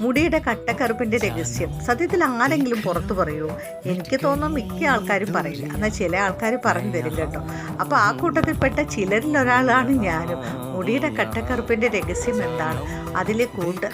മുടിയുടെ കട്ടക്കറുപ്പിൻ്റെ രഹസ്യം സത്യത്തിൽ ആരെങ്കിലും പുറത്തു പറയുമോ? എനിക്ക് തോന്നുന്നു മിക്ക ആൾക്കാരും പറയില്ല, എന്നാൽ ചില ആൾക്കാർ പറഞ്ഞു തരും കേട്ടോ. അപ്പോൾ ആ കൂട്ടത്തിൽപ്പെട്ട ചിലരിൽ ഒരാളാണ് ഞാനും. മുടിയുടെ കട്ടക്കറുപ്പിൻ്റെ രഹസ്യം എന്താണ്, അതിലെ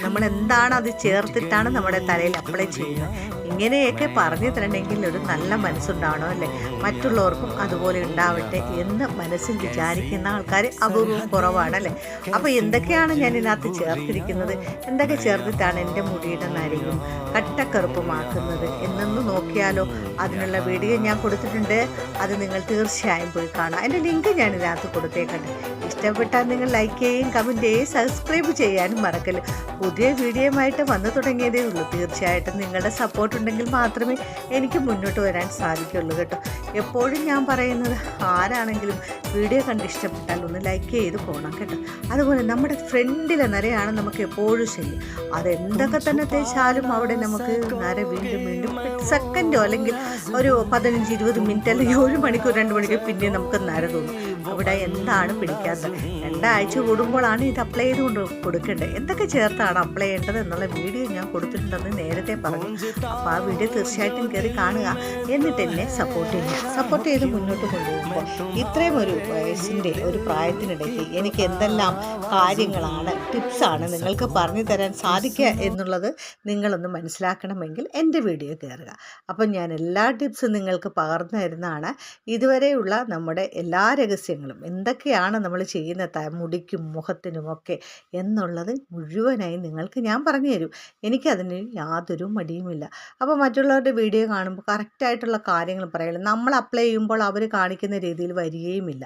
നമ്മൾ എന്താണ് അത് ചേർത്തിട്ടാണ് നമ്മുടെ തലയിൽ അപ്ലൈ ചെയ്യുന്നത്, ഇങ്ങനെയൊക്കെ പറഞ്ഞു തരണമെങ്കിൽ ഒരു നല്ല മനസ്സുണ്ടാവണം അല്ലേ. മറ്റുള്ളവർക്കും അതുപോലെ ഉണ്ടാവട്ടെ എന്ന് മനസ്സിൽ വിചാരിക്കുന്ന ആൾക്കാർ അപൂർവം കുറവാണല്ലേ. അപ്പോൾ എന്തൊക്കെയാണ് ഞാൻ ഇതിനകത്ത് ചേർത്തിരിക്കുന്നത്, എന്തൊക്കെ ചേർത്തിട്ടാണ് എൻ്റെ മുടിയുടെ നരയും കട്ടക്കറുപ്പുമാക്കുന്നത് എന്നൊന്ന് നോക്കിയാലോ? അതിനുള്ള വീഡിയോ ഞാൻ കൊടുത്തിട്ടുണ്ട്, അത് നിങ്ങൾ തീർച്ചയായും പോയി കാണാം. അതിൻ്റെ ലിങ്ക് ഞാൻ ഇതിനകത്ത് കൊടുത്തേക്കട്ടെ. ഇഷ്ടപ്പെട്ടാൽ നിങ്ങൾ ലൈക്ക് ചെയ്യുകയും കമൻറ്റ് ചെയ്യുകയും സബ്സ്ക്രൈബ് ചെയ്യാനും മറക്കല്ല. പുതിയ വീഡിയോയുമായിട്ട് വന്നു തുടങ്ങിയതേ ഉള്ളൂ. തീർച്ചയായിട്ടും നിങ്ങളുടെ സപ്പോർട്ട് ഉണ്ടെങ്കിൽ മാത്രമേ എനിക്ക് മുന്നോട്ട് വരാൻ സാധിക്കുള്ളൂ കേട്ടോ. എപ്പോഴും ഞാൻ പറയുന്നത്, ആരാണെങ്കിലും വീഡിയോ കണ്ട് ഇഷ്ടപ്പെട്ടാൽ ഒന്ന് ലൈക്ക് ചെയ്ത് പോകണം കേട്ടോ. അതുപോലെ നമ്മുടെ ഫ്രണ്ടിലെ നരയാണ് നമുക്ക് എപ്പോഴും ശല്യം. അതെന്തൊക്കെ തന്നെ തേച്ചാലും അവിടെ നമുക്ക് നര വീണ്ടും വീണ്ടും സെക്കൻഡോ അല്ലെങ്കിൽ ഒരു 15-20 മിനിറ്റ് അല്ലെങ്കിൽ 1 മണിക്കൂർ 2 മണിക്കൂർ പിന്നെ നമുക്ക് നര തോന്നും. അവിടെ എന്താണ് പിടിക്കാത്തത്? 2 ആഴ്ച കൂടുമ്പോഴാണ് ഇത് അപ്ലൈ ചെയ്ത് കൊടുക്കേണ്ടത്. എന്തൊക്കെ ചേർത്താണ് അപ്ലൈ ചെയ്യേണ്ടത് എന്നുള്ള വീഡിയോ ഞാൻ കൊടുത്തിട്ടുണ്ടെന്ന് നേരത്തെ പറഞ്ഞു. അപ്പോൾ ആ വീഡിയോ തീർച്ചയായിട്ടും കയറി കാണുക, എന്നിട്ട് എന്നെ സപ്പോർട്ട് ചെയ്ത് മുന്നോട്ട് കൊണ്ടുപോകുമ്പോൾ ഇത്രയും ഒരു വയസ്സിൻ്റെ ഒരു പ്രായത്തിനിടയ്ക്ക് എനിക്ക് എന്തെല്ലാം കാര്യങ്ങളാണ്, ടിപ്സാണ് നിങ്ങൾക്ക് പറഞ്ഞു തരാൻ സാധിക്കുക എന്നുള്ളത് നിങ്ങളൊന്ന് മനസ്സിലാക്കണമെങ്കിൽ എൻ്റെ വീഡിയോ കയറുക. അപ്പം ഞാൻ എല്ലാ ടിപ്സും നിങ്ങൾക്ക് പകർന്നു തരുന്നതാണ്. ഇതുവരെയുള്ള നമ്മുടെ എല്ലാ രഹസ്യങ്ങളും എന്തൊക്കെയാണ് നമ്മൾ ചെയ്യുന്ന മുടിക്കും മുഖത്തിനുമൊക്കെ എന്നുള്ളത് മുഴുവനായി നിങ്ങൾക്ക് ഞാൻ പറഞ്ഞു തരും. എനിക്കതിന് യാതൊരു മടിയുമില്ല. അപ്പോൾ മറ്റുള്ളവരുടെ വീഡിയോ കാണുമ്പോൾ കറക്റ്റായിട്ടുള്ള കാര്യങ്ങൾ പറയണം. നമ്മൾ അപ്ലൈ ചെയ്യുമ്പോൾ അവർ കാണിക്കുന്ന രീതിയിൽ വരികയുമില്ല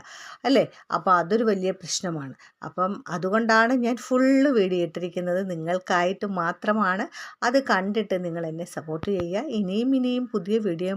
അല്ലേ. അപ്പോൾ അതൊരു വലിയ പ്രശ്നമാണ്. അപ്പം അതുകൊണ്ടാണ് ഞാൻ ഫുള്ള് വീഡിയോ ഇട്ടിരിക്കുന്നത്, നിങ്ങൾക്കായിട്ട് മാത്രമാണ്. അത് കണ്ടിട്ട് നിങ്ങൾ എന്നെ സപ്പോർട്ട് ചെയ്യുക. ഇനിയും പുതിയ വീഡിയോ